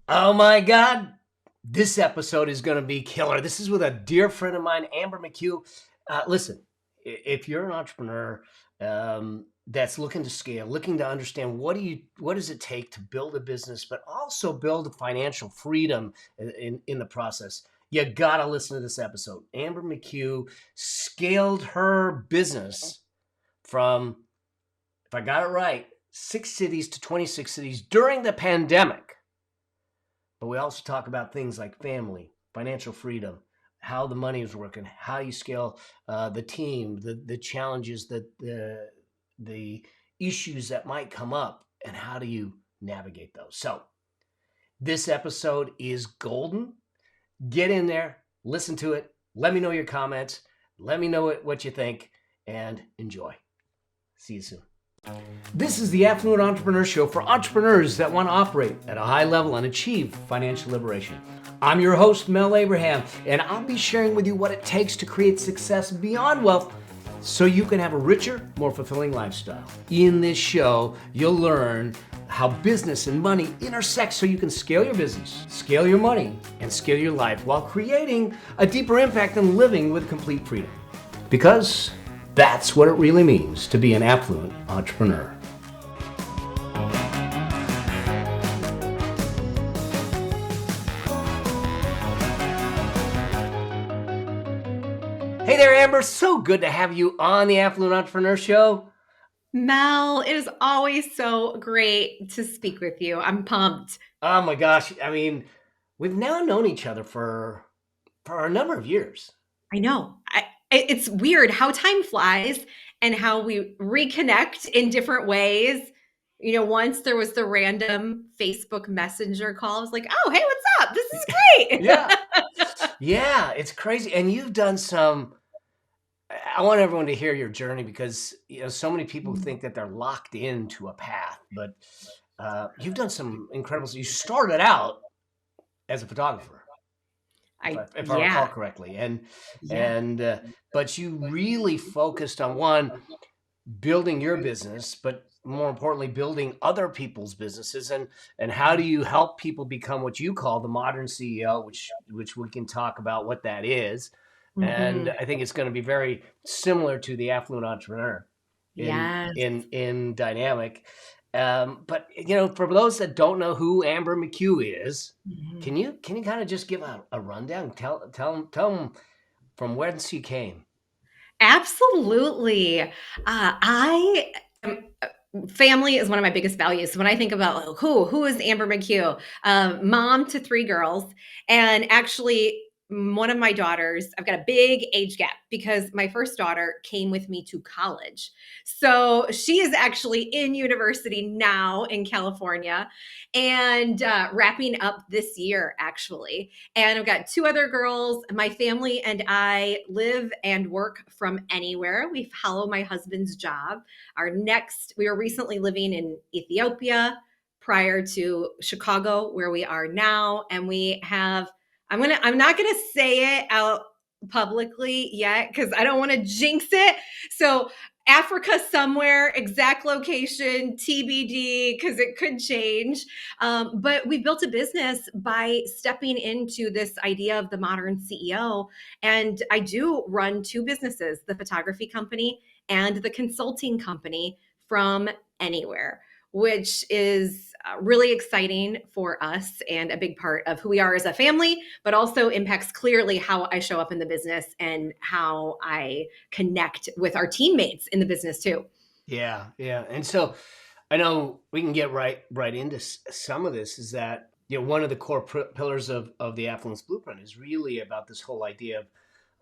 Oh my God. This episode is going to be killer. This is with a dear friend of mine, Amber McCue. Listen, if you're an entrepreneur that's looking to scale, looking to understand what does it take to build a business, but also build financial freedom in the process, you got to listen to this episode. Amber McCue scaled her business from, if I got it right, 6 cities to 26 cities during the pandemic. But we also talk about things like family, financial freedom, how the money is working, how you scale the team, the challenges, the issues that might come up, and how do you navigate those. So this episode is golden. Get in there, listen to it. Let me know your comments. Let me know what you think, and enjoy. See you soon. This is the Affluent Entrepreneur Show for entrepreneurs that want to operate at a high level and achieve financial liberation. I'm your host, Mel Abraham, and I'll be sharing with you what it takes to create success beyond wealth so you can have a richer, more fulfilling lifestyle. In this show, you'll learn how business and money intersect so you can scale your business, scale your money, and scale your life while creating a deeper impact and living with complete freedom. Because that's what it really means to be an affluent entrepreneur. Hey there, Amber. So good to have you on the Affluent Entrepreneur Show. Mel, it is always so great to speak with you. I'm pumped. Oh my gosh. I mean, we've now known each other for a number of years. I know. It's weird how time flies and how we reconnect in different ways. Once there was the random Facebook Messenger call. I was like, oh, hey, what's up? This is great. Yeah. Yeah, it's crazy. And you've done I want everyone to hear your journey because so many people think that they're locked into a path, but you've done some incredible. You started out as a photographer, if I recall correctly, but you really focused on building your business, but more importantly, building other people's businesses, and how do you help people become what you call the modern CEO, which we can talk about what that is. And I think it's going to be very similar to the affluent entrepreneur in dynamic. But for those that don't know who Amber McCue is, can you kind of just give a rundown? Tell them from whence you came. Absolutely. Family is one of my biggest values. So when I think about who is Amber McCue, mom to 3 girls, and actually one of my daughters, I've got a big age gap because my first daughter came with me to college. So she is actually in university now in California and wrapping up this year, actually. And I've got 2 other girls. My family and I live and work from anywhere. We follow my husband's job. We were recently living in Ethiopia prior to Chicago, where we are now. And we have I'm not gonna say it out publicly yet because I don't want to jinx it. So Africa somewhere, exact location, TBD, because it could change. But we built a business by stepping into this idea of the modern CEO. And I do run 2 businesses, the photography company and the consulting company from anywhere, which is really exciting for us and a big part of who we are as a family, but also impacts clearly how I show up in the business and how I connect with our teammates in the business too. Yeah. And so I know we can get right into some of this. Is that one of the core pillars of the Affluence Blueprint is really about this whole idea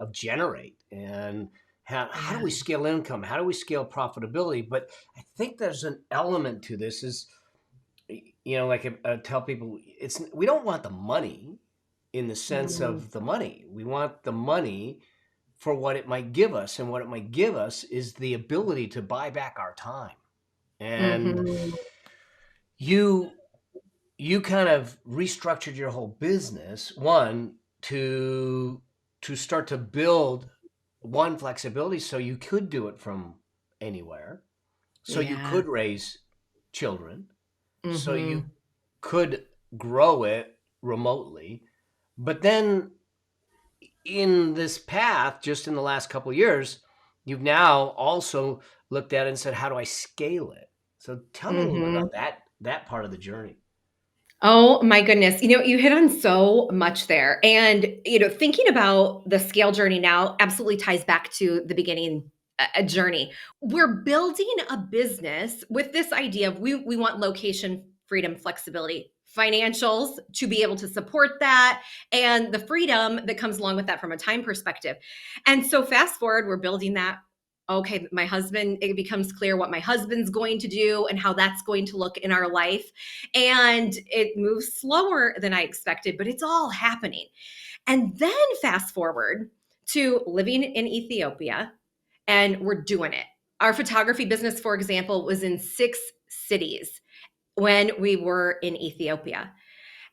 of generate and how do we scale income? How do we scale profitability? But I think there's an element to this is, like I tell people, we don't want the money in the sense of the money. We want the money for what it might give us. And what it might give us is the ability to buy back our time. And you kind of restructured your whole business, to start to build flexibility so you could do it from anywhere, so you could raise children, so you could grow it remotely. But then in this path, just in the last couple of years, you've now also looked at it and said, how do I scale it? So tell me a little bit Mhm. about that part of the journey. Oh my goodness. You hit on so much there. And, thinking about the scale journey now absolutely ties back to the beginning journey. We're building a business with this idea of we want location freedom, flexibility, financials to be able to support that, and the freedom that comes along with that from a time perspective. And so, fast forward, we're building that. Okay, my husband, it becomes clear what my husband's going to do and how that's going to look in our life. And it moves slower than I expected, but it's all happening. And then fast forward to living in Ethiopia, and we're doing it. Our photography business, for example, was in 6 cities when we were in Ethiopia,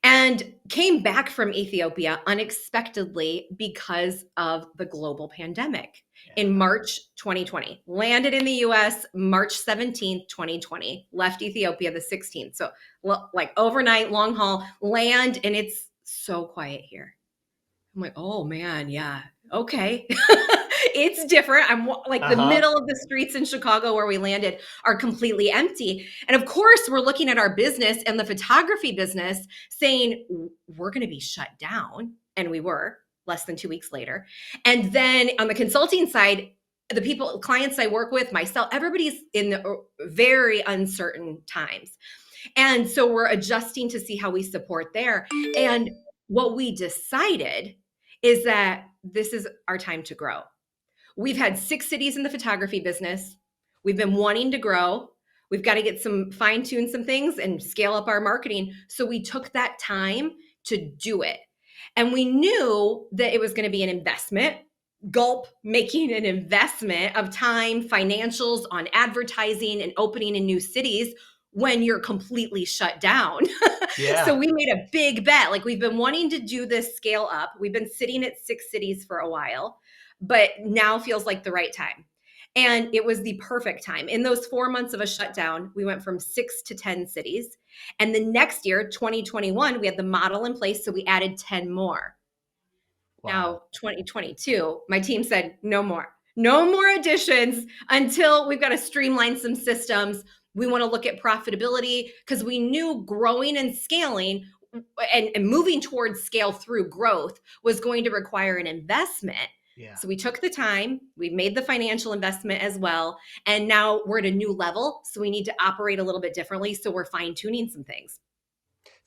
and came back from Ethiopia unexpectedly because of the global pandemic in Yeah. March 2020. Landed in the US March 17th, 2020, left Ethiopia the 16th. So, like overnight, long haul, land, and it's so quiet here. I'm like, oh man, yeah, okay. It's different. I'm like the Uh-huh. middle of the streets in Chicago where we landed are completely empty. And of course, we're looking at our business and the photography business saying, we're going to be shut down. And we were less than 2 weeks later. And then on the consulting side, the people, clients I work with, myself, everybody's in the very uncertain times. And so we're adjusting to see how we support there. And what we decided is that this is our time to grow. We've had 6 cities in the photography business. We've been wanting to grow. We've got to get some fine tune some things and scale up our marketing. So we took that time to do it. And we knew that it was going to be an investment. Gulp, making an investment of time, financials on advertising and opening in new cities when you're completely shut down. So Yeah. we made a big bet. Like, we've been wanting to do this scale up. We've been sitting at 6 cities for a while, but now feels like the right time. And it was the perfect time. In those 4 months of a shutdown, we went from 6 to 10 cities. And the next year, 2021, we had the model in place. So we added 10 more. Wow. Now, 2022, my team said, no more. No more additions until we've got to streamline some systems. We want to look at profitability because we knew growing and scaling and moving towards scale through growth was going to require an investment. Yeah. So we took the time, we made the financial investment as well, and now we're at a new level. So we need to operate a little bit differently. So we're fine tuning some things.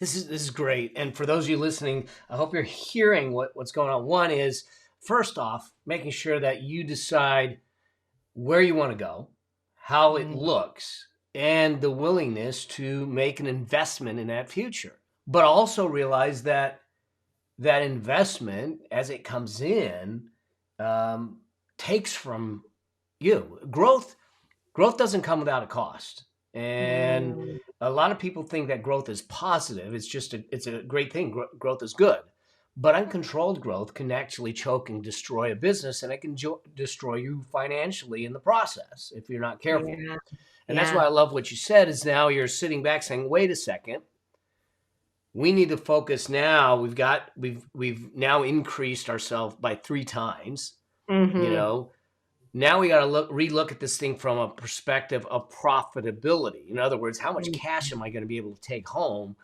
This is great. And for those of you listening, I hope you're hearing what's going on. One is, first off, making sure that you decide where you want to go, how it Mm, looks, and the willingness to make an investment in that future. But also realize that that investment, as it comes in, um, takes from you. Growth doesn't come without a cost, and mm, a lot of people think that growth is positive. It's a great thing. Growth is good, but uncontrolled growth can actually choke and destroy a business, and it can destroy you financially in the process if you're not careful. yeah, And that's why yeah. I love what you said. Is now you're sitting back saying, "Wait a second, we need to focus now. We've now increased ourselves by 3 times. You Hmm. know, now we got to relook at this thing from a perspective of profitability. In other words, how much cash am I going to be able to take home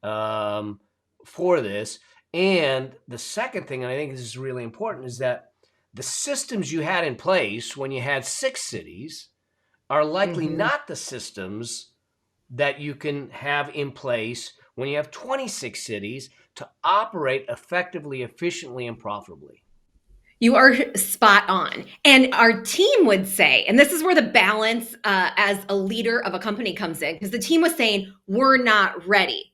um, for this? And the second thing, and I think this is really important, is that the systems you had in place when you had 6 cities are likely Hmm. not the systems that you can have in place when you have 26 cities to operate effectively, efficiently, and profitably. You are spot on. And our team would say, and this is where the balance as a leader of a company comes in, because the team was saying, we're not ready.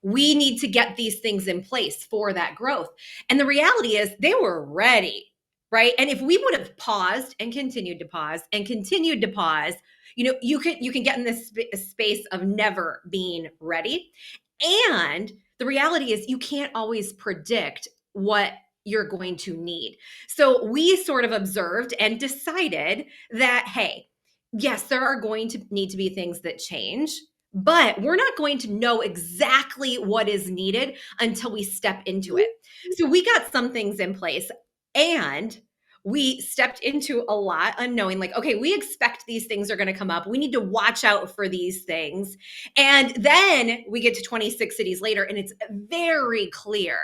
We need to get these things in place for that growth. And the reality is, they were ready, right? And if we would have paused and continued to pause and continued to pause, you can get in this space of never being ready. And the reality is, you can't always predict what you're going to need. So we sort of observed and decided that, hey, yes, there are going to need to be things that change. but we're not going to know exactly what is needed until we step into it. So we got some things in place, and we stepped into a lot unknowing, like, okay, we expect these things are going to come up. We need to watch out for these things. And then we get to 26 cities later, and it's very clear.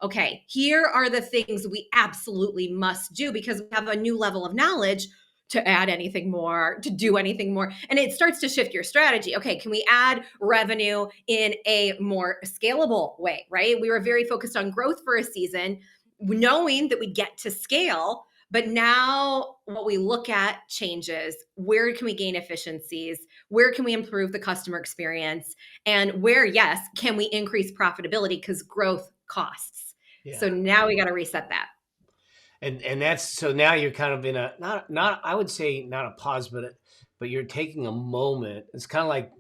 Okay, here are the things we absolutely must do because we have a new level of knowledge to add anything more, to do anything more. And it starts to shift your strategy. Okay, can we add revenue in a more scalable way, right? We were very focused on growth for a season, knowing that we get to scale. But now what we look at changes. Where can we gain efficiencies? Where can we improve the customer experience? And where, yes, can we increase profitability because growth costs? Yeah. So now we got to reset that. And that's so now you're kind of in a not I would say not a pause, but you're taking a moment. It's kind of like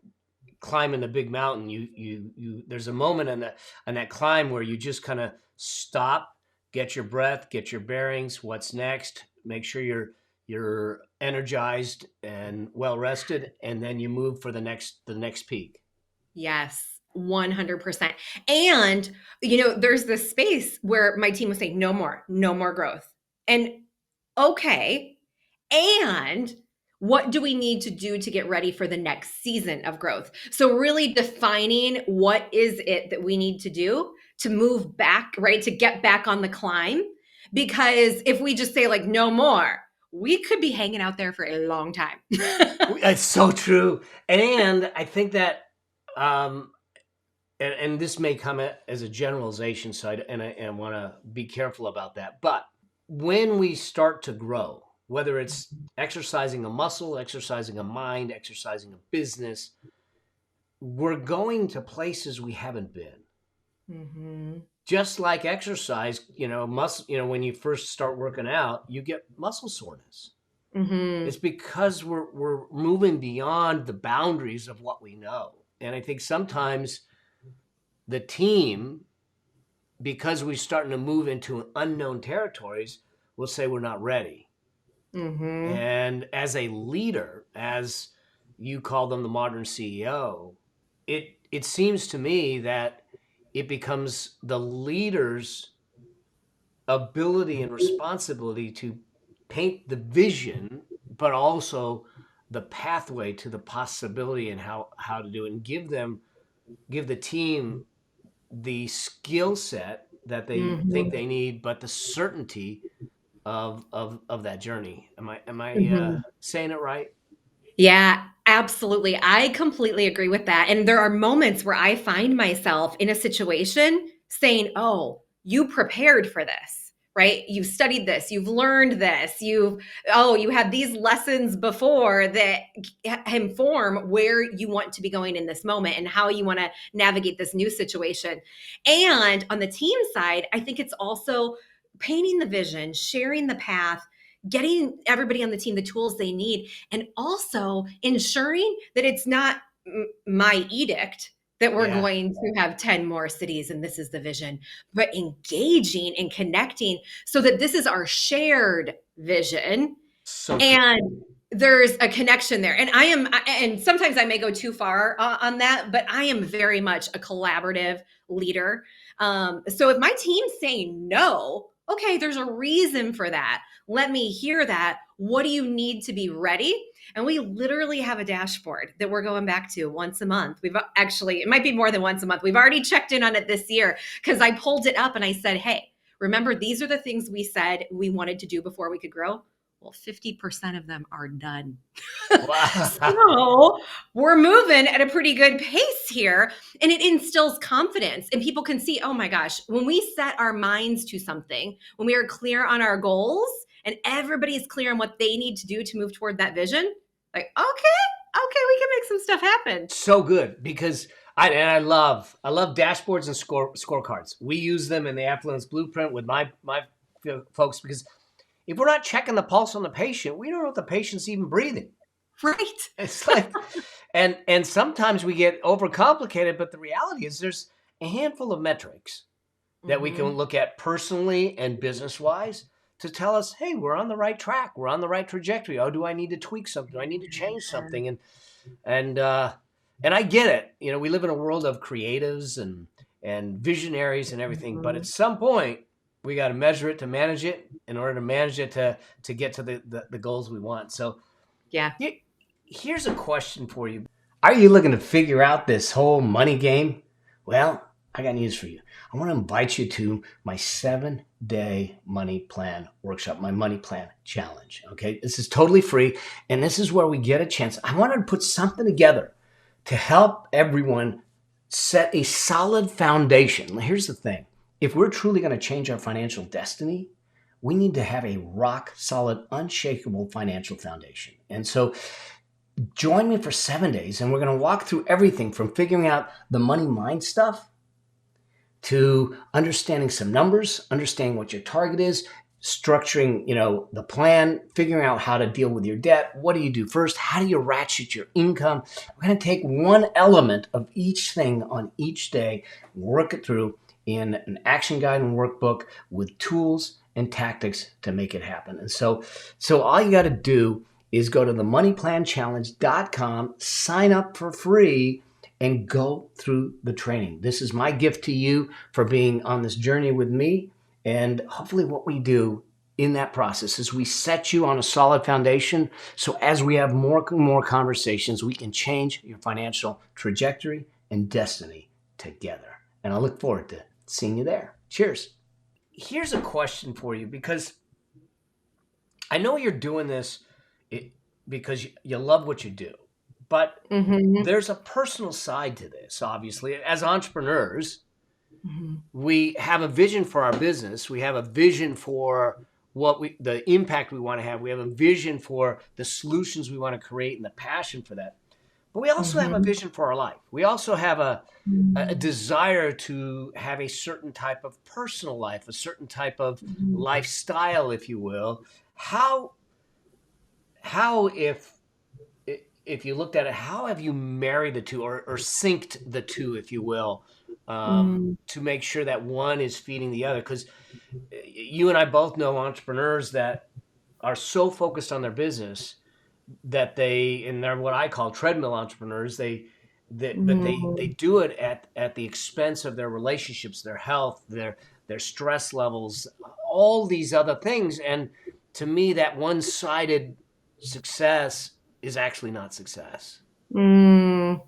climbing a big mountain. You there's a moment on that climb where you just kind of stop, get your breath, get your bearings. What's next? Make sure you're energized and well rested, and then you move for the next peak. Yes, 100%. And, there's this space where my team was saying, no more growth. And okay. And what do we need to do to get ready for the next season of growth? So, really defining what is it that we need to do to move back, right? To get back on the climb. Because if we just say, like, no more, we could be hanging out there for a long time. It's so true, and I think that um, and this may come as a generalization, so I want to be careful about that. But when we start to grow, whether it's exercising a muscle, exercising a mind, exercising a business, we're going to places we haven't been. Mm-hmm. Just like exercise, muscle, when you first start working out, you get muscle soreness. Mm-hmm. It's because we're moving beyond the boundaries of what we know. And I think sometimes the team, because we're starting to move into unknown territories, will say we're not ready. Mm-hmm. And as a leader, as you call them, the modern CEO, it seems to me that it becomes the leader's ability and responsibility to paint the vision, but also the pathway to the possibility and how to do it, and give the team the skill set that they think Mm-hmm. they need, but the certainty of that journey. Am I Mm-hmm. saying it right? Yeah, absolutely. I completely agree with that. And there are moments where I find myself in a situation saying, "Oh, you prepared for this." Right? You've studied this, you've learned this, you had these lessons before that inform where you want to be going in this moment and how you want to navigate this new situation. And on the team side, I think it's also painting the vision, sharing the path, getting everybody on the team the tools they need, and also ensuring that it's not my edict that we're Yeah, going to have 10 more cities and this is the vision, but engaging and connecting so that this is our shared vision so true. and there's a connection there. And sometimes I may go too far on that, but I am very much a collaborative leader. So if my team's saying no, okay, there's a reason for that. Let me hear that. What do you need to be ready? And we literally have a dashboard that we're going back to once a month. We've actually, it might be more than once a month. We've already checked in on it this year because I pulled it up and I said, hey, remember, these are the things we said we wanted to do before we could grow. Well, 50% of them are done. Wow. So we're moving at a pretty good pace here. And it instills confidence. And people can see, oh my gosh, when we set our minds to something, when we are clear on our goals and everybody is clear on what they need to do to move toward that vision, like, okay, we can make some stuff happen. So good, because I love dashboards and scorecards. We use them in the Affluence Blueprint with my folks, because if we're not checking the pulse on the patient, we don't know if the patient's even breathing. Right. It's like, and sometimes we get overcomplicated, but the reality is there's a handful of metrics that we can Mm-hmm. look at personally and business wise to tell us, hey, we're on the right track, we're on the right trajectory. Oh, do I need to tweak something? Do I need to change something? And And I get it. You know, we live in a world of creatives and visionaries and everything, but at Mhm. some point we got to measure it to manage it in order to manage it to get to the goals we want. So Yeah. here's a question for you. Are you looking to figure out this whole money game? Well, I got news for you. I want to invite you to my 7-day money plan workshop, my money plan challenge. Okay. This is totally free. And this is where we get a chance. I wanted to put something together to help everyone set a solid foundation. Here's the thing, if we're truly going to change our financial destiny, we need to have a rock solid, unshakable financial foundation. And so join me for 7 days, and we're going to walk through everything from figuring out the money mind stuff to understanding some numbers, understanding what your target is, structuring, the plan, figuring out how to deal with your debt. What do you do first? How do you ratchet your income? We're going to take one element of each thing on each day, work it through in an action guide and workbook with tools and tactics to make it happen. And so all you got to do is go to themoneyplanchallenge.com, sign up for free, and go through the training. This is my gift to you for being on this journey with me. And hopefully, what we do in that process is we set you on a solid foundation. So, as we have more and more conversations, we can change your financial trajectory and destiny together. And I look forward to seeing you there. Cheers. Here's a question for you, because I know you're doing this because you love what you do, but Mhm. there's a personal side to this. Obviously, as entrepreneurs, Mhm. we have a vision for our business. We have a vision for the impact we want to have. We have a vision for the solutions we want to create and the passion for that. But we also have a Mhm. vision for our life. We also have a Mhm. desire to have a certain type of personal life, a certain type of Mhm. lifestyle, if you will. How how if you looked at it, how have you married the two, or synced the two, if you will, Mm. to make sure that one is feeding the other? Because you and I both know entrepreneurs that are so focused on their business that and they're what I call treadmill entrepreneurs. But they Mm. do it at the expense of their relationships, their health, their stress levels, all these other things. And to me, that one-sided success is actually not success. Mm.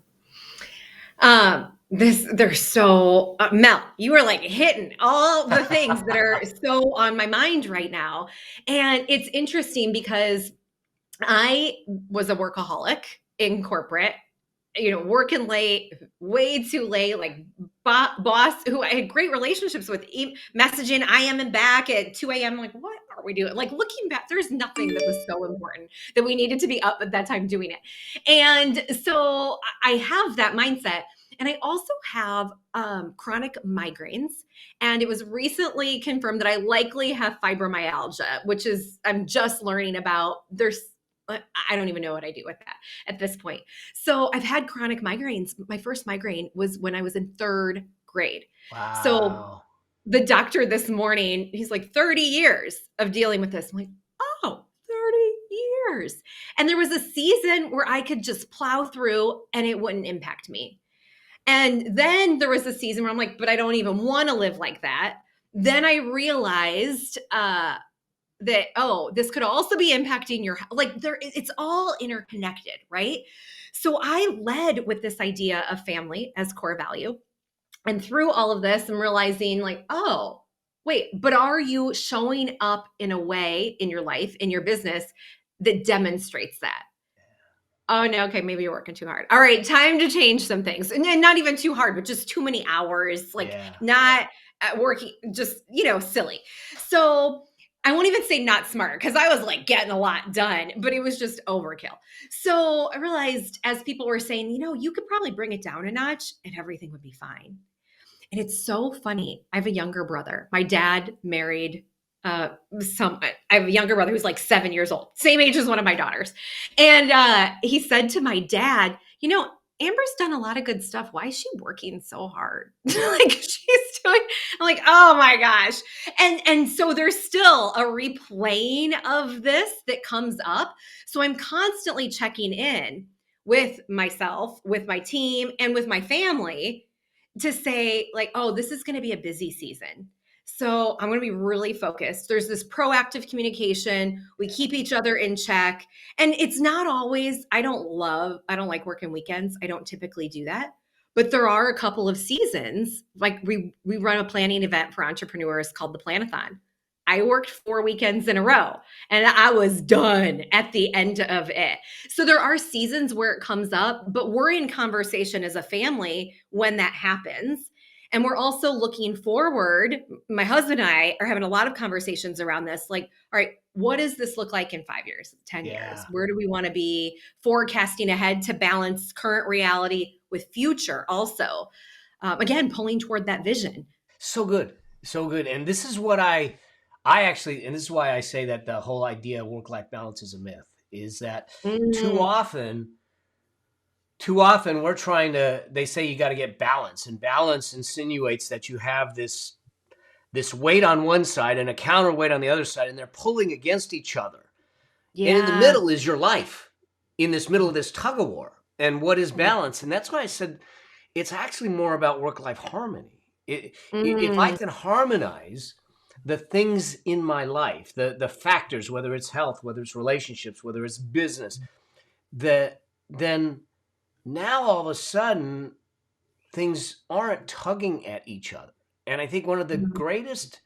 They're so Mel, you are like hitting all the things that are so on my mind right now. And it's interesting because I was a workaholic in corporate, working late, way too late, like boss who I had great relationships with, messaging, I am in back at 2 a.m. Like, what are we doing? Like, looking back, there's nothing that was so important that we needed to be up at that time doing it. And so I have that mindset. And I also have chronic migraines. And it was recently confirmed that I likely have fibromyalgia, which is, I'm just learning about. I don't even know what I do with that at this point. So I've had chronic migraines. My first migraine was when I was in third grade. So Wow. the doctor this morning, he's like, 30 years of dealing with this. I'm like, oh, 30 years. And there was a season where I could just plow through and it wouldn't impact me. And then there was a season where I'm like, but I don't even want to live like that. Then I realized that, oh, this could also be impacting your, like, it's all interconnected, right? So I led with this idea of family as core value, and through all of this I'm realizing, like, oh, wait, but are you showing up in a way in your life, in your business, that demonstrates that? Oh no, okay, maybe you're working too hard. All right, time to change some things. And not even too hard, but just too many hours, like Yeah. not working, just, silly. So I won't even say not smart, because I was like getting a lot done, but it was just overkill. So I realized, as people were saying, you could probably bring it down a notch and everything would be fine. And it's so funny. I have a younger brother. My dad married I have a younger brother who's like 7 years old, same age as one of my daughters. And he said to my dad, Amber's done a lot of good stuff. Why is she working so hard? Like, she's doing, I'm like, oh my gosh. And so there's still a replaying of this that comes up. So I'm constantly checking in with myself, with my team, and with my family to say, like, oh, this is going to be a busy season. So I'm going to be really focused. There's this proactive communication. We keep each other in check. And it's not always, I don't like working weekends. I don't typically do that. But there are a couple of seasons, like we run a planning event for entrepreneurs called the Planathon. I worked 4 weekends in a row and I was done at the end of it. So there are seasons where it comes up, but we're in conversation as a family when that happens. And we're also looking forward. My husband and I are having a lot of conversations around this. Like, all right, what does this look like in 5 years, 10 years? Yeah. Where do we want to be? Forecasting ahead to balance current reality with future also. Again, pulling toward that vision. So good. So good. And this is what I actually, and this is why I say that the whole idea of work-life balance is a myth, is that too Mm, often, too often we're trying to, they say you got to get balance, and balance insinuates that you have this weight on one side and a counterweight on the other side, and they're pulling against each other. And in the yeah. middle is your life, in this middle of this tug of war. And what is balance? And that's why I said it's actually more about work-life harmony. If I Mm, can harmonize the things in my life, the factors, whether it's health, whether it's relationships, whether it's business, then now all of a sudden things aren't tugging at each other. And I think one of the mhm, greatest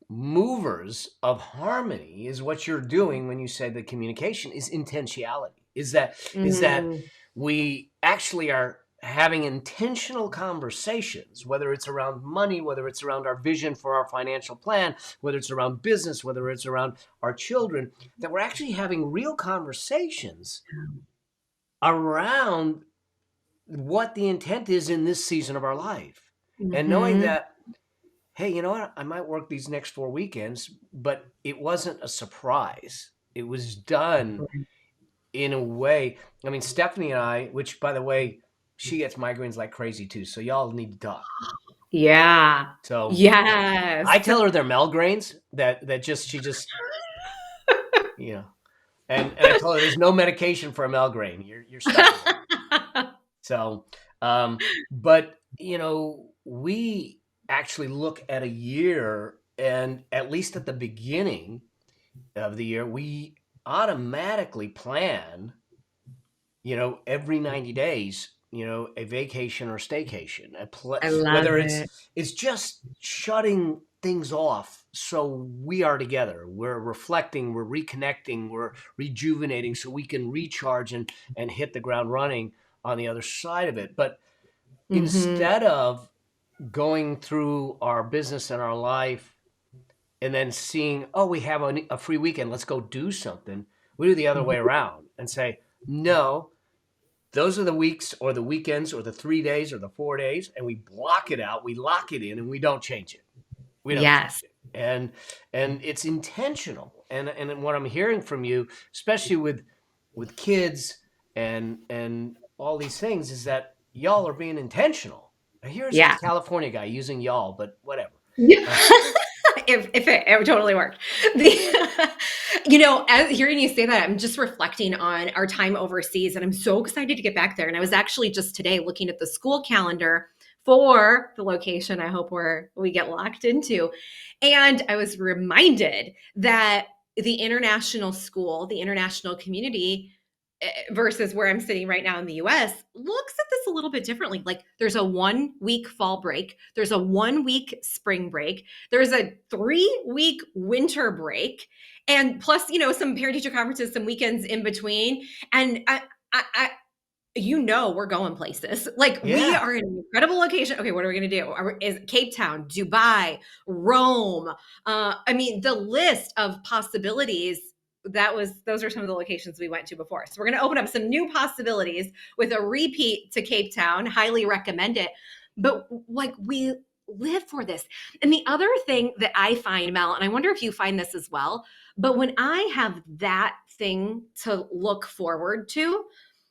movers of harmony is what you're doing when you say the communication is intentionality. Is that mm, we actually are having intentional conversations, whether it's around money, whether it's around our vision for our financial plan, whether it's around business, whether it's around our children, that we're actually having real conversations around what the intent is in this season of our life. And knowing mhm. that, hey, you know what? I might work these next 4 weekends, but it wasn't a surprise. It was done in a way. I mean, Stephanie and I, which by the way, she gets migraines like crazy too. So y'all need to talk. Yeah. So Yes. I tell her they're Melgraines that just she just you know, and I told her there's no medication for a Melgrain. You're stuck with it. So, but we actually look at a year, and at least at the beginning of the year, we automatically plan, every 90 days, a vacation or staycation, I love whether it's it. it's just shutting things off so we are together. We're reflecting, we're reconnecting, we're rejuvenating so we can recharge and hit the ground running on the other side of it. But Mhm, instead of going through our business and our life and then seeing, oh, we have a free weekend, let's go do something, we do the other way mhm. around and say, no, those are the weeks or the weekends or the 3 days or the 4 days, and we block it out, we lock it in, and we don't change it. We don't Yes. change it. And it's intentional. And what I'm hearing from you, especially with kids and all these things, is that y'all are being intentional. Here's the Yeah. California guy using y'all, but whatever. Yeah. Uh, If it totally worked. As hearing you say that, I'm just reflecting on our time overseas, and I'm so excited to get back there. And I was actually just today looking at the school calendar for the location I hope we get locked into. And I was reminded that the international school, the international community, versus where I'm sitting right now in the US looks at this a little bit differently. Like there's a 1 week fall break, there's a 1 week spring break, there's a 3 week winter break, and plus, some parent teacher conferences, some weekends in between. And we're going places. Like we yeah, are in an incredible location. Okay, what are we going to do? Is it Cape Town, Dubai, Rome? I mean, the list of possibilities. Those are some of the locations we went to before. So we're going to open up some new possibilities with a repeat to Cape Town. Highly recommend it. But like we live for this. And the other thing that I find, Mel, and I wonder if you find this as well, but when I have that thing to look forward to,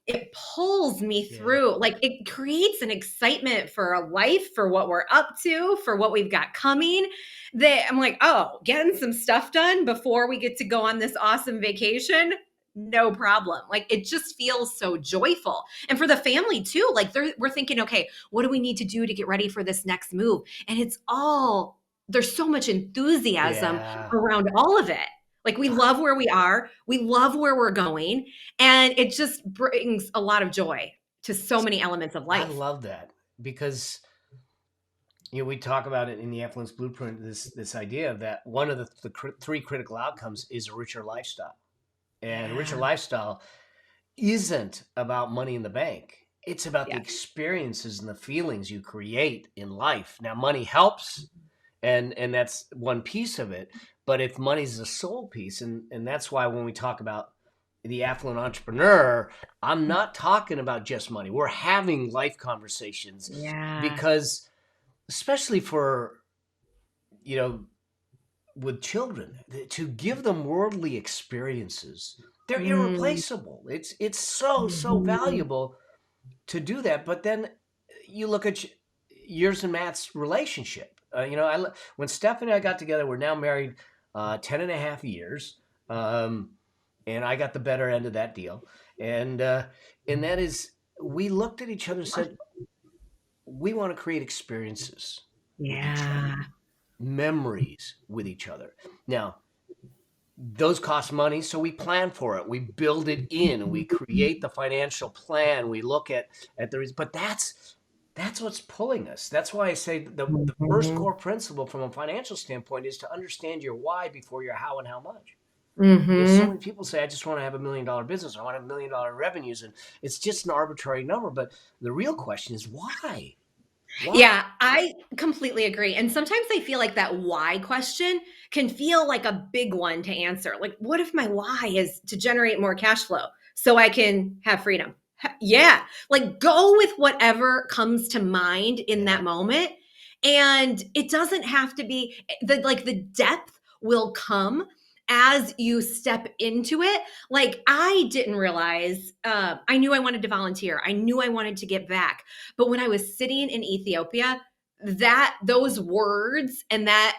it pulls me yeah, through. Like it creates an excitement for a life, for what we're up to, for what we've got coming. That I'm like, oh, getting some stuff done before we get to go on this awesome vacation. no problem. Like it just feels so joyful. And for the family too, like we're thinking, okay, what do we need to do to get ready for this next move? And it's all, there's so much enthusiasm Yeah. around all of it. Like we love where we are, we love where we're going, and it just brings a lot of joy to so many elements of I life. love that because we talk about it in the Affluence Blueprint. This idea that one of the three critical outcomes is a richer lifestyle, and a richer Yeah. lifestyle isn't about money in the bank. It's about the Yeah. experiences and the feelings you create in life. Now, money helps, and that's one piece of it. But if money's the sole piece, and that's why when we talk about the affluent entrepreneur, I'm not talking about just money. We're having life conversations Yeah. because, especially for you know with children, to give them worldly experiences, they're Mm. irreplaceable. It's so Mhm. valuable to do that. But then you look at yours and Matt's relationship. When Stephanie and I got together, we're now married 10 and a half years. Um, and I got the better end of that deal. And that is, we looked at each other and said, we want to create experiences with each other, Yeah. memories with each other. Now, those cost money, so we plan for it. We build it in, and we create the financial plan. We look at the but that's what's pulling us. That's why I say the first Mhm. core principle from a financial standpoint is to understand your why before your how and how much. So many Mhm. people say, I just want to have $1 million business. I want to have $1 million revenues. And it's just an arbitrary number. But the real question is why? Why? Yeah, I completely agree. And sometimes I feel like that why question can feel like a big one to answer. Like, what if my why is to generate more cash flow so I can have freedom? Yeah, like go with whatever comes to mind in Yeah. that moment. And it doesn't have to be the depth will come as you step into it. Like I didn't realize, I knew I wanted to volunteer. I knew I wanted to give back. But when I was sitting in Ethiopia, that those words and that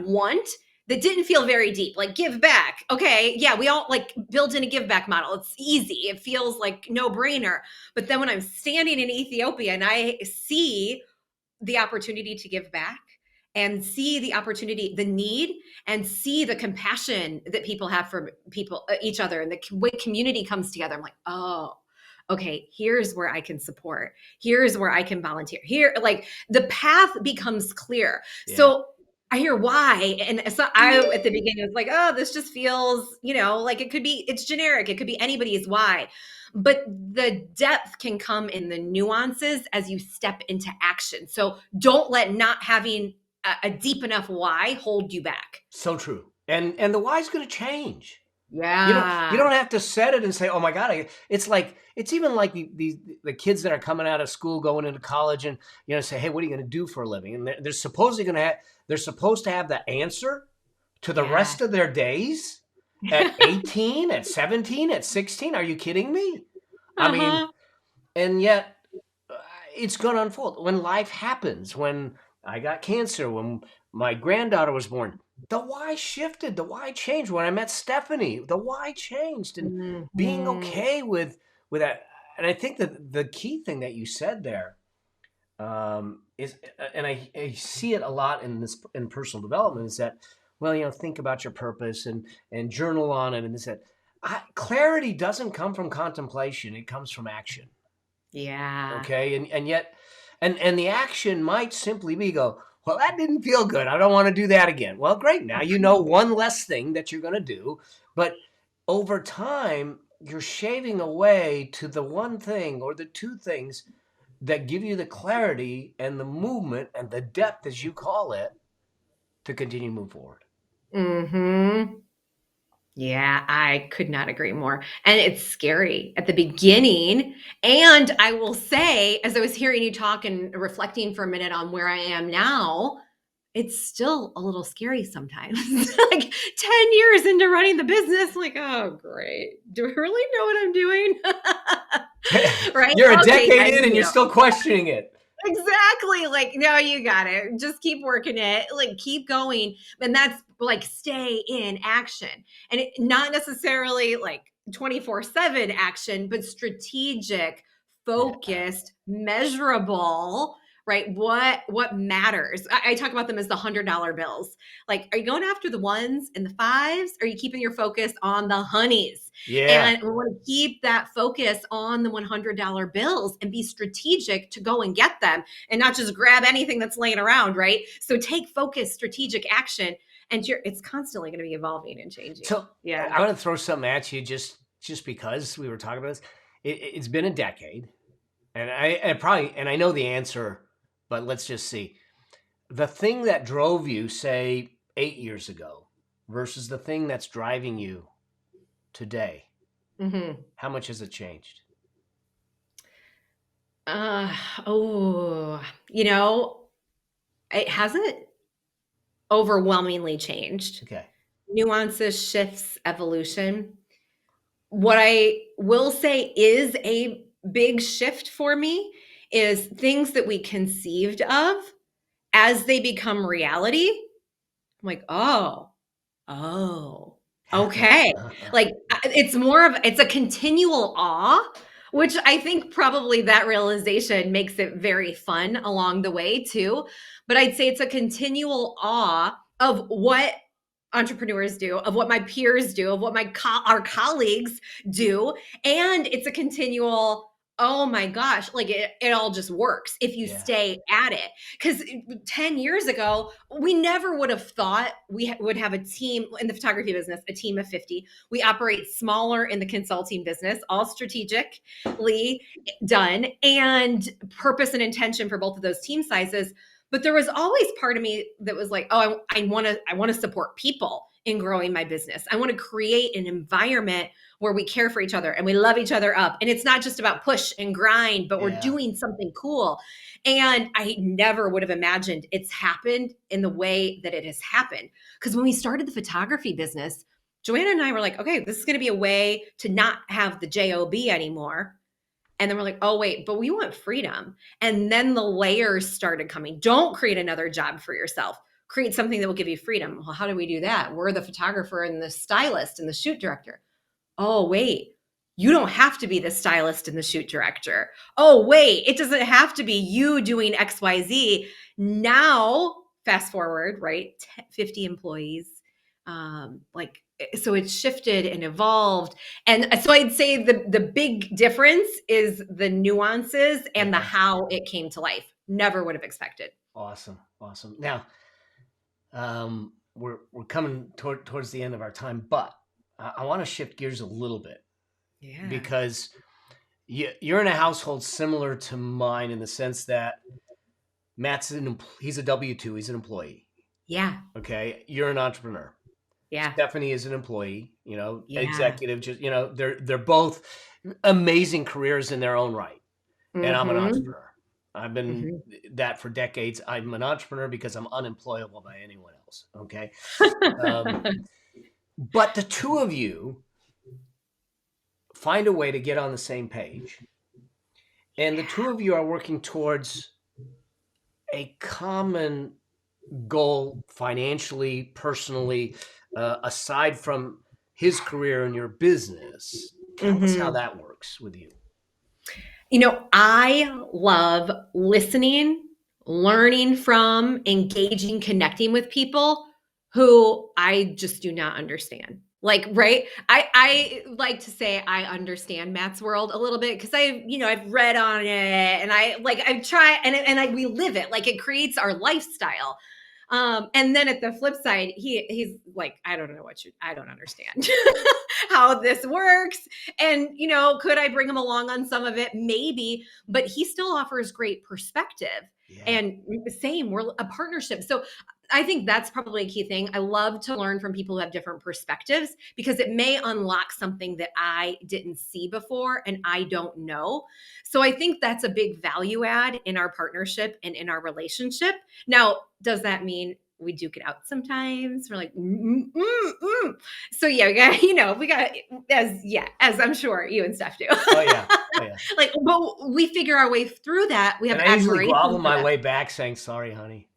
want that didn't feel very deep, like give back. Okay, yeah, we all like build in a give back model. It's easy. It feels like no brainer. But then when I'm standing in Ethiopia and I see the opportunity to give back and see the opportunity, the need, and see the compassion that people have for people, each other, and the way community comes together. I'm like, oh, okay, here's where I can support. Here's where I can volunteer. Here, like the path becomes clear. Yeah. So I hear why. And so I, at the beginning, was like, oh, this just feels, like it could be, it's generic. It could be anybody's why. But the depth can come in the nuances as you step into action. So don't let not having a deep enough why hold you back. So true. And the why's going to change. You Yeah. don't have to set it and say, "Oh my God!" It's like it's even like the kids that are coming out of school, going into college, and say, "Hey, what are you going to do for a living?" And they're supposedly going to they're supposed to have the answer to the Yeah. rest of their days at 18, at 17, at 16. Are you kidding me? I mean, Uh-huh. and yet uh, it's going to unfold when life happens. When I got cancer, when my granddaughter was born, the why shifted, the why changed. When I met Stephanie, the why changed, and being Mhm. okay with that. And I think that the key thing that you said there is, and I see it a lot in personal development, is that, well, think about your purpose and journal on it, and this that. Clarity doesn't come from contemplation; it comes from action. Yeah. Okay, and yet, and the action might simply be go, well, that didn't feel good. I don't want to do that again. Well, great. Now you know one less thing that you're going to do, but over time, you're shaving away to the one thing or the two things that give you the clarity and the movement and the depth, as you call it, to continue to move forward. Mhm. Yeah, I could not agree more. And it's scary at the beginning. And I will say, as I was hearing you talk and reflecting for a minute on where I am now, it's still a little scary sometimes. Like 10 years into running the business, like, oh, great. Do I really know what I'm doing? Right? You're a Okay, decade yeah, in and you you're know. still questioning it. Exactly. Like, no, you got it. Just keep working it. Like, keep going. And that's like stay in action. And not necessarily like 24/7 action, but strategic, Yeah. focused, measurable, right? What matters? I talk about them as the $100 bills. Like, are you going after the ones and the fives? Or are you keeping your focus on the honeys? Yeah. And we want to keep that focus on the $100 bills and be strategic to go and get them and not just grab anything that's laying around, right? So take focus, strategic action, and it's constantly going to be evolving and changing. So Yeah. I want to throw something at you just because we were talking about this. It's been a decade, and I know the answer, but let's just see. The thing that drove you, say, 8 years ago, versus the thing that's driving you today. Hmm. How much has it changed? Uh, oh, you know, it hasn't overwhelmingly changed. Okay. Nuances, shifts, evolution. What I will say is a big shift for me is things that we conceived of as they become reality. I'm like, oh, okay. Like it's a continual awe, which I think probably that realization makes it very fun along the way too. But I'd say it's a continual awe of what entrepreneurs do, of what my peers do, of what our colleagues do, and it's a continual oh my gosh, like it all just works if you Yeah. stay at it. Because 10 years ago, we never would have thought would have a team in the photography business, a team of 50. We operate smaller in the consulting business, all strategically done, and purpose and intention for both of those team sizes. But there was always part of me that was like, oh, I want to support people in growing my business. I want to create an environment where we care for each other and we love each other up. And it's not just about push and grind, but we're Yeah. doing something cool. And I never would have imagined it's happened in the way that it has happened. Because when we started the photography business, Joanna and I were like, okay, this is going to be a way to not have the JOB anymore. And then we're like, oh, wait, but we want freedom. And then the layers started coming. Don't create another job for yourself. Create something that will give you freedom. Well, how do we do that? We're the photographer and the stylist and the shoot director. Oh, wait, you don't have to be the stylist and the shoot director. Oh, wait, it doesn't have to be you doing XYZ. Now, fast forward, right? 50 employees. So it's shifted and evolved. And so I'd say the big difference is the nuances and the Yeah. how it came to life. Never would have expected. Awesome. Awesome. Now, we're coming towards the end of our time, but I want to shift gears a little bit Yeah. because you're in a household similar to mine in the sense that he's a W-2, he's an employee. Yeah. Okay, you're an entrepreneur. Yeah. Stephanie is an employee, Yeah. executive. Just they're both amazing careers in their own right, and I'm an Mm-hmm. entrepreneur. I've been that for decades. I'm an entrepreneur because I'm unemployable by anyone else. Okay, um, Mm-hmm. but the two of you find a way to get on the same page, and the two of you are working towards a common goal financially, personally, aside from his career and your business. Tell us how Mm-hmm. that works with you. I love listening, learning from, engaging, connecting with people who I just do not understand. Like, right? I like to say I understand Matt's world a little bit because I've read on it and I've tried and we live it. Like it creates our lifestyle. And then at the flip side, he's like, I don't understand how this works. And could I bring him along on some of it? Maybe, but he still offers great perspective. Yeah. And same, we're a partnership. So I think that's probably a key thing. I love to learn from people who have different perspectives because it may unlock something that I didn't see before and I don't know. So I think that's a big value add in our partnership and in our relationship. Now, does that mean we duke it out sometimes. We're like, so yeah, we got, we got, as I'm sure you and Steph do. Oh yeah. Oh yeah. Like, but we figure our way through that. We have And I usually admiration grovel for my that. way back saying, sorry, honey.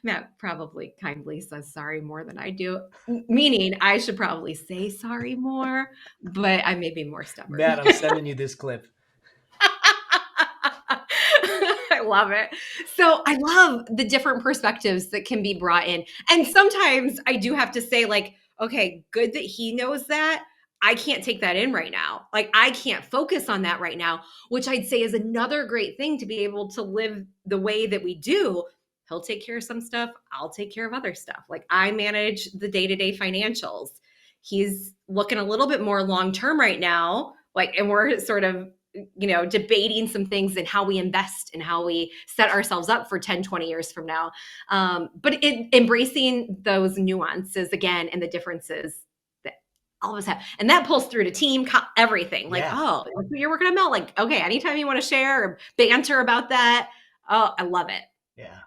Matt probably kindly says sorry more than I do, meaning I should probably say sorry more, but I may be more stubborn. Matt, I'm sending you this clip. I love it. So I love the different perspectives that can be brought in. And sometimes I do have to say, like, okay, good that he knows that. I can't take that in right now. Like, I can't focus on that right now, which I'd say is another great thing to be able to live the way that we do. He'll take care of some stuff. I'll take care of other stuff. Like, I manage the day to day financials. He's looking a little bit more long term right now. Like, and we're sort of debating some things and how we invest and how we set ourselves up for 10, 20 years from now. But embracing those nuances again and the differences that all of us have. And that pulls through to team, everything. Like, Yeah. oh, you're working on Mel. Like, okay, anytime you want to share or banter about that, oh, I love it. Yeah.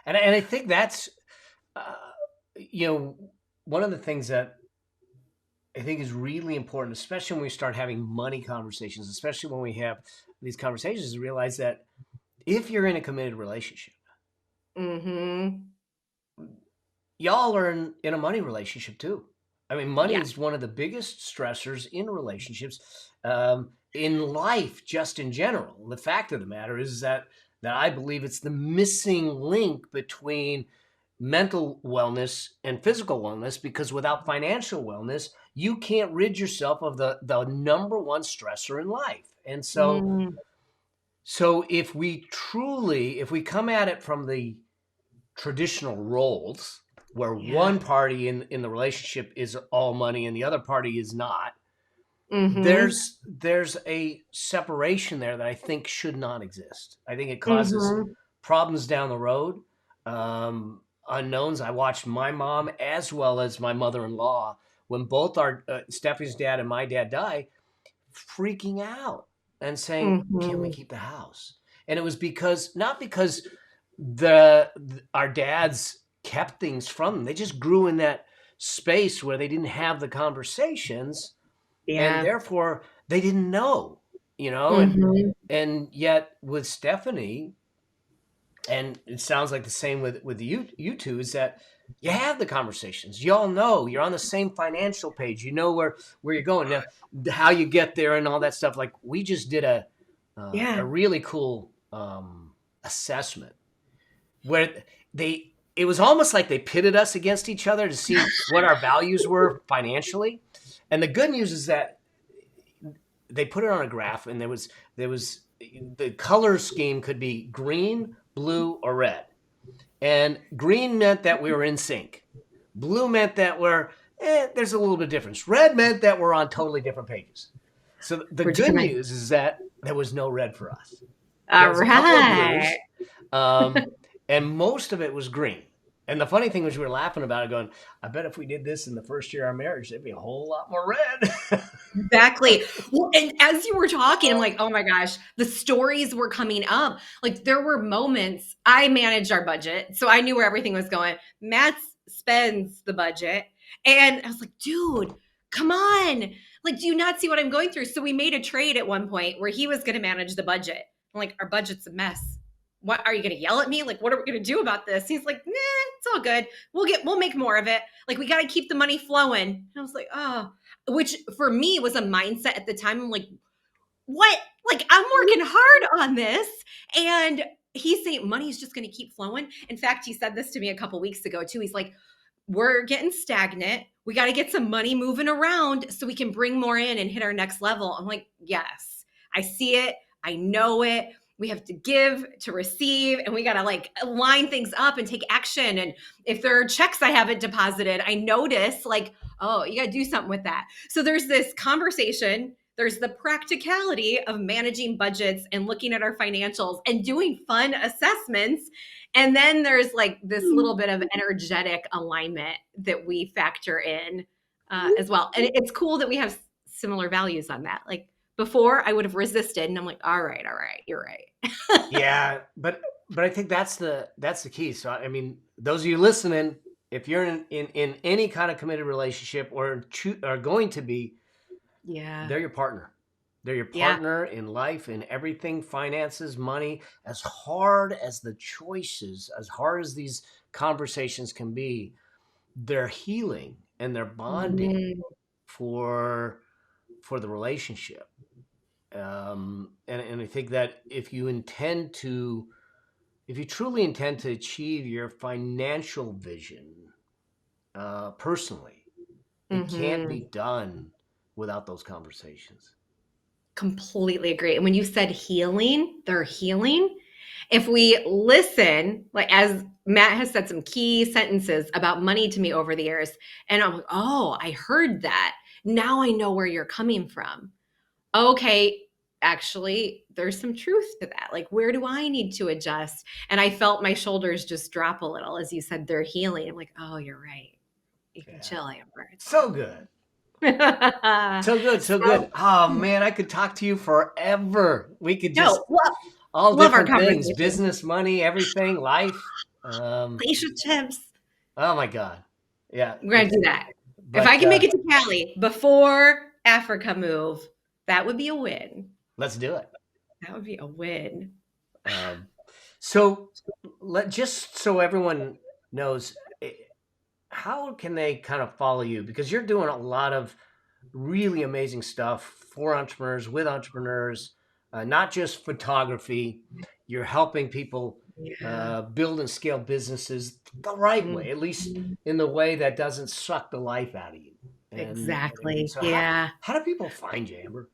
And I think that's, one of the things that I think is really important, especially when we start having money conversations, especially when we have these conversations, is realize that if you're in a committed relationship, Mm-hmm. y'all are in a money relationship too. I mean, money Yeah. is one of the biggest stressors in relationships, in life, just in general. The fact of the matter is that I believe it's the missing link between mental wellness and physical wellness, because without financial wellness, you can't rid yourself of the number one stressor in life. And so, Mm, if we come at it from the traditional roles, where yeah. one party in the relationship is all money and the other party is not, Mm-hmm. there's a separation there that I think should not exist. I think it causes Mm-hmm. problems down the road, unknowns. I watched my mom as well as my mother-in-law, when both our Stephanie's dad and my dad died, freaking out and saying, "Can we Mm-hmm. keep the house?" And it was because, not because our dads kept things from them. They just grew in that space where they didn't have the conversations, and Yeah. therefore they didn't know, Mm-hmm. and yet with Stephanie, and it sounds like the same with you two, is that you have the conversations. You all know you're on the same financial page. You know where you're going now, how you get there, and all that stuff. Like, we just did a Yeah. really cool assessment where it was almost like they pitted us against each other to see what our values were financially. And the good news is that they put it on a graph, and there was the color scheme could be green, blue, or red. And green meant that we were in sync. Blue meant that there's a little bit of difference. Red meant that we're on totally different pages. So the We're good Gemini. news is that there was no red for us. There All was a couple of right. blues, um, and most of it was green. And the funny thing was, we were laughing about it, going, "I bet if we did this in the first year of our marriage, there'd be a whole lot more red." Exactly. Well, and as you were talking, I'm like, oh my gosh, the stories were coming up. Like, there were moments I managed our budget, so I knew where everything was going. Matt spends the budget. And I was like, dude, come on. Like, do you not see what I'm going through? So we made a trade at one point where he was going to manage the budget. I'm like, our budget's a mess. What are you going to yell at me? Like, what are we going to do about this? He's like, nah, it's all good. We'll make more of it. Like, we got to keep the money flowing. And I was like, oh, which for me was a mindset at the time. I'm like, what? Like, I'm working hard on this. And he's saying money's just going to keep flowing. In fact, he said this to me a couple weeks ago too. He's like, we're getting stagnant. We got to get some money moving around so we can bring more in and hit our next level. I'm like, yes, I see it. I know it. We have to give to receive, and we got to like line things up and take action. And if there are checks I haven't deposited, I notice like, oh, you got to do something with that. So there's this conversation. There's the practicality of managing budgets and looking at our financials and doing fun assessments. And then there's like this little bit of energetic alignment that we factor in as well. And it's cool that we have similar values on that. Like, before I would have resisted, and I'm like, all right, you're right. Yeah, but but I think that's the key. So I mean, those of you listening, if you're in any kind of committed relationship or are going to be, Yeah. they're your partner. They're your Yeah. partner in life, in everything, finances, money. As hard as the choices, as hard as these conversations can be, they're healing and they're bonding Mhm. for the relationship. And I think that if you truly intend to achieve your financial vision personally, it can't be Mhm. done without those conversations. Completely agree. And when you said healing, they're healing. If we listen, like as Matt has said some key sentences about money to me over the years, and I'm like, oh, I heard that. Now I know where you're coming from. Okay, actually, there's some truth to that. Like, where do I need to adjust? And I felt my shoulders just drop a little as you said they're healing. I'm like, oh, you're right. You can Yeah. chill, Amber. It's So good. fine. So good. So So, good. Oh man, I could talk to you forever. We could just no, all love our different things, conversation. business, money, everything, life. Um, Relationships. oh my God. Yeah. We're gonna do that. If I But can make it to Cali before Africa move, that would be a win. let's do it. That would be a win. Um, so just so everyone knows, how can they kind of follow you? Because you're doing a lot of really amazing stuff for entrepreneurs, with entrepreneurs, not just photography. You're helping people Yeah. build and scale businesses the right way, at least Mhm. in the way that doesn't suck the life out of you. And Exactly. so Yeah. how do people find you, Amber?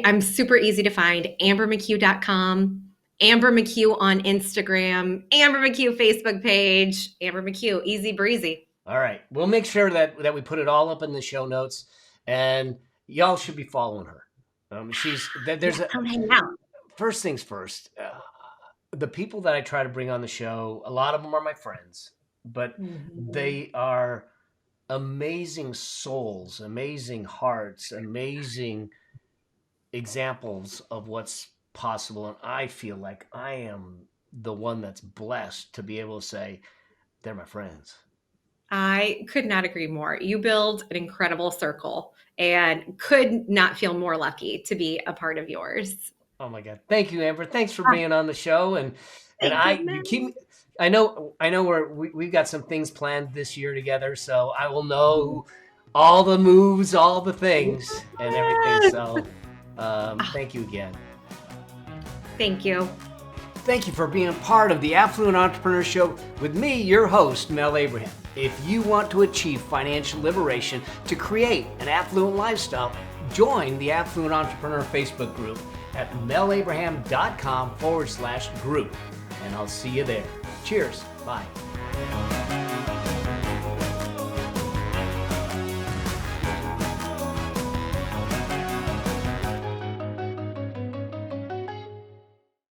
I'm super easy to find. AmberMcCue.com, Amber McCue on Instagram, Amber McCue Facebook page, Amber McCue, easy breezy. All right, we'll make sure that we put it all up in the show notes, and y'all should be following her. Yeah, There's a come hang out. first things first. The people that I try to bring on the show, a lot of them are my friends, but Mhm. they are amazing souls, amazing hearts, amazing examples of what's possible. And I feel like I am the one that's blessed to be able to say they're my friends. I could not agree more. You build an incredible circle and could not feel more lucky to be a part of yours. Oh my God. Thank you, Amber. Thanks for Ah, being on the show. And thank you, you man. keep me, I know we've got some things planned this year together, so I will know all the moves, all the things and everything. Yes. So Ah, thank you again. thank you. Thank you for being a part of the Affluent Entrepreneur Show with me, your host, Mel Abraham. If you want to achieve financial liberation to create an affluent lifestyle, join the Affluent Entrepreneur Facebook group at melabraham.com/group. And I'll see you there. Cheers. Bye.